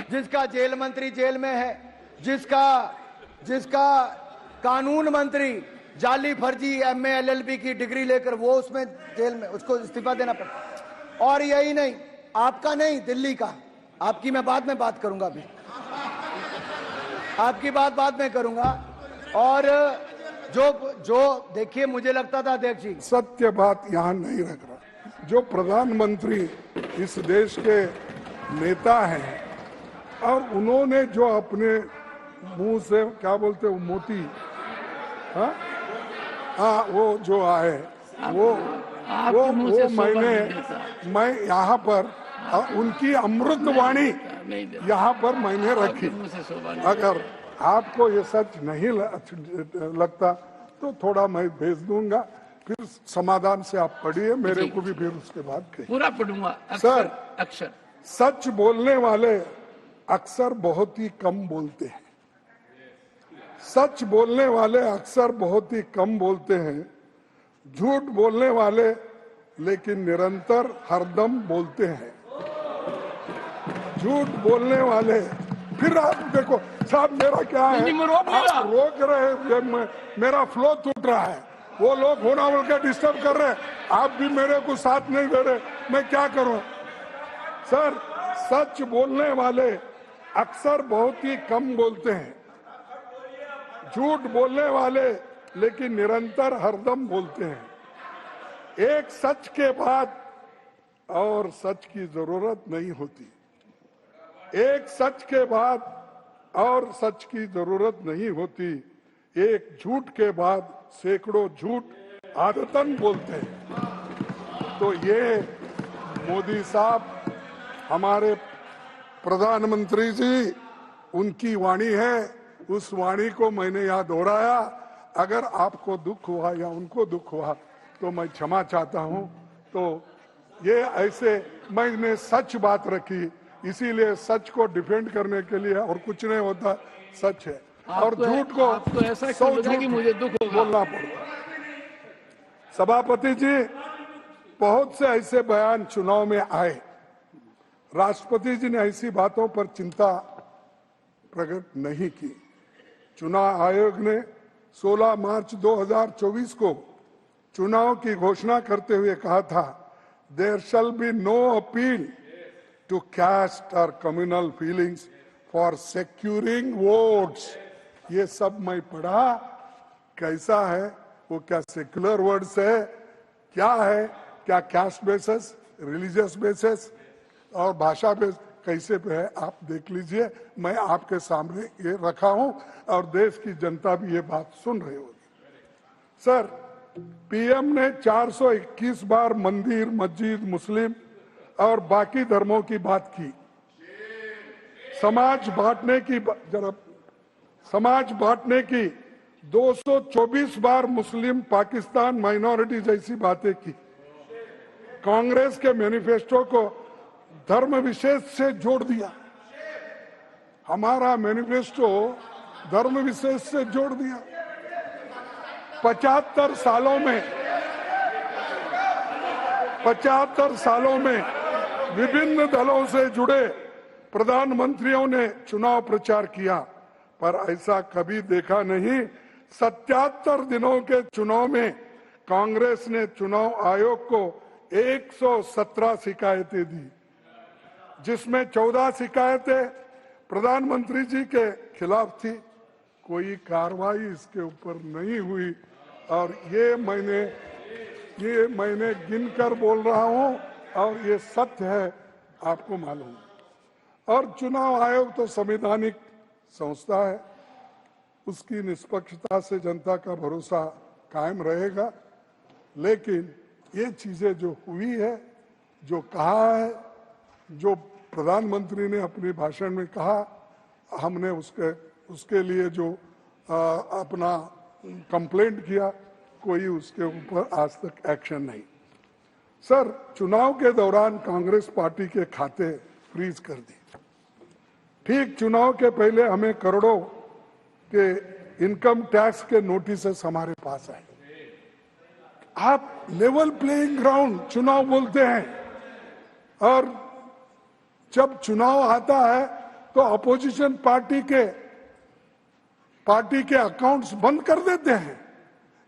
जिसका जेल मंत्री जेल में है, जिसका कानून मंत्री जाली फर्जी MA LLB की डिग्री लेकर वो उसमें जेल में, उसको इस्तीफा देना पड़ा। और यही नहीं, आपका नहीं, दिल्ली का, आपकी मैं बाद में बात करूंगा, अभी आपकी बात बाद में करूंगा। और जो देखिए, मुझे लगता था अध्यक्ष जी, सत्य बात यहाँ नहीं रख रहा। जो प्रधानमंत्री इस देश के नेता हैं और उन्होंने जो अपने मुंह से क्या बोलते वो मोती, हाँ वो जो आए वो मैं यहाँ पर उनकी अमृतवाणी यहाँ पर मैंने रखी। अगर आपको ये सच नहीं लगता तो थोड़ा मैं भेज दूंगा, फिर समाधान से आप पढ़िए, मेरे को भी फिर उसके बाद कहिए। पूरा पढ़ूंगा सर। अक्षर सच बोलने वाले अक्सर बहुत ही कम बोलते हैं। सच बोलने वाले अक्सर बहुत ही कम बोलते हैं। झूठ बोलने वाले लेकिन निरंतर हरदम बोलते हैं। झूठ बोलने वाले, फिर आप देखो साहब मेरा क्या है, आप रोक रहे हैं, मेरा फ्लो टूट रहा है, वो लोग होना बोल के डिस्टर्ब कर रहे हैं, आप भी मेरे को साथ नहीं दे रहे, मैं क्या करूं। सर, सच बोलने वाले अक्सर बहुत ही कम बोलते हैं। झूठ बोलने वाले लेकिन निरंतर हरदम बोलते हैं। एक सच के बाद और सच की जरूरत नहीं होती। एक सच के बाद और सच की जरूरत नहीं होती। एक झूठ के बाद सैकड़ों झूठ आदतन बोलते हैं। तो ये मोदी साहब हमारे प्रधानमंत्री जी, उनकी वाणी है, उस वाणी को मैंने यहाँ दोहराया। अगर आपको दुख हुआ या उनको दुख हुआ तो मैं क्षमा चाहता हूँ। तो ये ऐसे मैंने सच बात रखी, इसीलिए सच को डिफेंड करने के लिए, और कुछ नहीं होता, सच है। और झूठ को आपको ऐसा क्यों लगा कि मुझे दुख होगा? बोलना पड़ता। सभापति जी, बहुत से ऐसे बयान चुनाव में आए। राष्ट्रपति जी ने ऐसी बातों पर चिंता प्रकट नहीं की। चुनाव आयोग ने 16 मार्च 2024 को चुनाव की घोषणा करते हुए कहा था, there shall be no appeal to caste और communal feelings for securing votes. ये सब मैं पढ़ा, कैसा है वो, क्या सेक्युलर वर्ड्स है, क्या है, क्या कास्ट बेसिस, रिलीजियस बेसिस और भाषा बेस कैसे पे है, आप देख लीजिए। मैं आपके सामने ये रखा हूं और देश की जनता भी ये बात सुन रही होगी। सर, पीएम ने 421 बार मंदिर, मस्जिद, मुस्लिम और बाकी धर्मों की बात की। समाज बांटने की 224 बार मुस्लिम, पाकिस्तान, माइनॉरिटी जैसी बातें की। कांग्रेस के मैनिफेस्टो को धर्म विशेष से जोड़ दिया। हमारा मैनिफेस्टो धर्म विशेष से जोड़ दिया। 75 सालों में विभिन्न दलों से जुड़े प्रधानमंत्रियों ने चुनाव प्रचार किया, पर ऐसा कभी देखा नहीं। 77 दिनों के चुनाव में कांग्रेस ने चुनाव आयोग को 117 शिकायतें दी, जिसमें 14 शिकायतें प्रधानमंत्री जी के खिलाफ थी। कोई कार्रवाई इसके ऊपर नहीं हुई और ये मैंने गिनकर बोल रहा हूं और ये सत्य है, आपको मालूम। और चुनाव आयोग तो संवैधानिक संस्था है, उसकी निष्पक्षता से जनता का भरोसा कायम रहेगा। लेकिन ये चीजें जो हुई है, जो कहा है, जो प्रधानमंत्री ने अपने भाषण में कहा, हमने उसके लिए जो अपना कंप्लेंट किया, कोई उसके ऊपर आज तक एक्शन नहीं। सर, चुनाव के दौरान कांग्रेस पार्टी के खाते फ्रीज कर दिए। ठीक चुनाव के पहले हमें करोड़ों के इनकम टैक्स के नोटिस हमारे पास आए। आप लेवल प्लेइंग ग्राउंड चुनाव बोलते हैं, और जब चुनाव आता है तो अपोजिशन पार्टी के अकाउंट्स बंद कर देते हैं।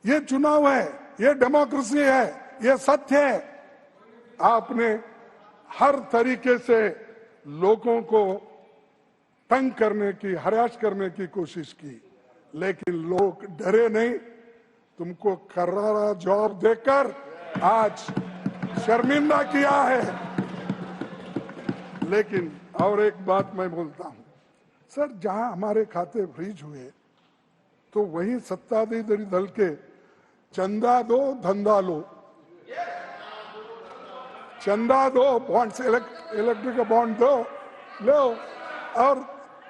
ये चुनाव है, ये डेमोक्रेसी है, ये सत्य है। आपने हर तरीके से लोगों को तंग करने की, हरास करने की कोशिश की, लेकिन लोग डरे नहीं। तुमको करारा जवाब देकर आज शर्मिंदा किया है। लेकिन और एक बात मैं बोलता हूं, सर, जहां हमारे खाते फ्रीज हुए तो वही सत्ताधारी दल के चंदा दो धंधा लो, चंदा दो, बॉन्ड्स, इलेक्ट्रिक बॉन्ड दो, लो, और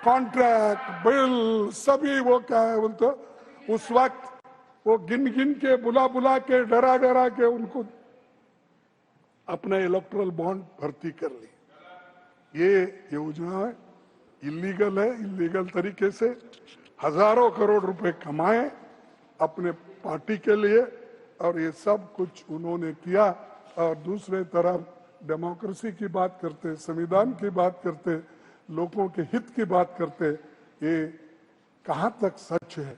कॉन्ट्रैक्ट बिल सभी वो क्या है बोलते, उस वक्त वो गिन गिन के, बुला के, डरा के उनको अपने इलेक्ट्रल बॉन्ड भर्ती कर ली। ये योजना इलीगल है। इलीगल तरीके से हजारों करोड़ रुपए कमाए अपने पार्टी के लिए, और ये सब कुछ उन्होंने किया। और दूसरे तरफ डेमोक्रेसी की बात करते, संविधान की बात करते, लोगों के हित की बात करते, ये कहां तक सच है,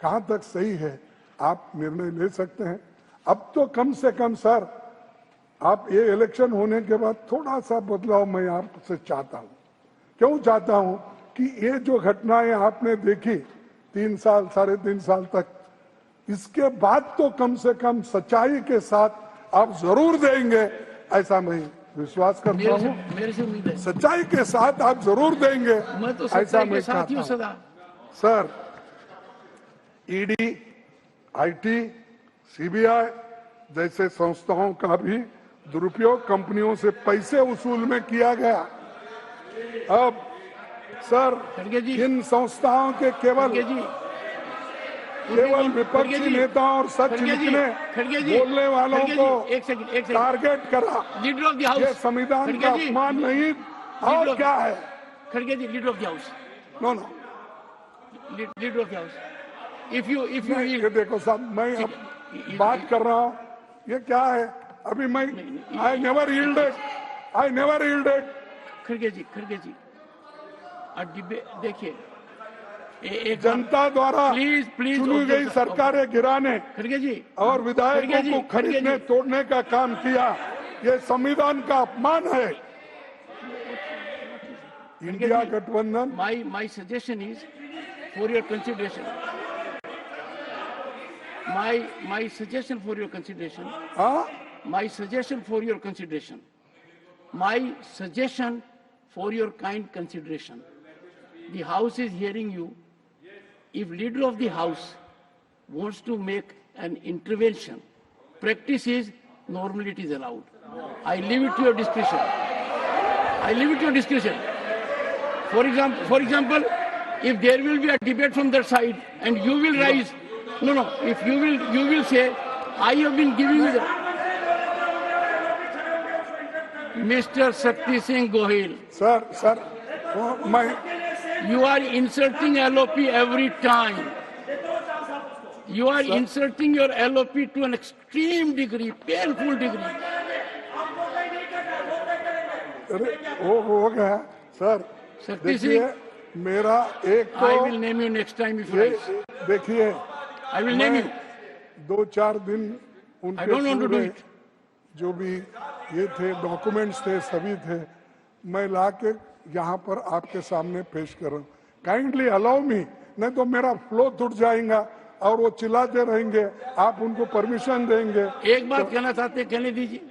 कहां तक सही है, आप निर्णय ले सकते हैं। अब तो कम से कम सर, आप ये इलेक्शन होने के बाद थोड़ा सा बदलाव मैं आपसे चाहता हूं। क्यों चाहता हूं कि ये जो घटनाएं आपने देखी 3 साल, 3.5 साल तक, इसके बाद तो कम से कम सच्चाई के साथ आप जरूर देंगे, ऐसा मैं विश्वास करता हूं। मेरे से उम्मीद है सच्चाई के साथ आप जरूर देंगे, मैं तो ऐसा मैं साथ ही सदा। सर, ईडी, आईटी, सीबीआई जैसे संस्थाओं का भी दुरुपयोग कंपनियों से पैसे वसूल में किया गया। अब सर, इन संस्थाओं के केवल विपक्षी नेताओं और सच लिखने बोलने वालों को टारगेट करा। लीडर ऑफ द हाउस, ये संविधान का अपमान नहीं और क्या है? खड़गे ji, leader of the house, no, leader of the house, if you ये देखो साहब, मैं अब बात कर रहा हूँ, ये क्या है? अभी मैं आई नेवर यील्डेड। खड़गे जी, देखिए, जनता द्वारा चुनी गई सरकारें गिराने खड़गे जी और विधायकों को खरीदने तोड़ने का काम किया, ये संविधान का अपमान है। इंडिया गठबंधन, my suggestion is for your consideration. My suggestion for your consideration. My suggestion for your consideration. My suggestion for your kind consideration. The House is hearing you. If leader of the House wants to make an intervention, practice is normally it is allowed. I leave it to your discretion. For example, if there will be a debate from that side and you will rise, if you will say, I have been giving you the... Mr. Shakti Singh Gohil. Sir, you are insulting LOP every time. You are insulting your LOP to an extreme degree, painful degree. हो गया sir. देखिए, मेरा एक तो I will name you next time if you rise. देखिए, I will name you. 2-4 दिन उनके I don't want to do it. जो भी ये थे, डॉक्यूमेंट्स थे, सभी थे, मैं लाके यहाँ पर आपके सामने पेश कर रहा हूँ। काइंडली अलाउ मी, नहीं तो मेरा फ्लो टूट जाएगा और वो चिल्लाते रहेंगे, आप उनको परमिशन देंगे। एक बात कहना चाहते, कहने दीजिए।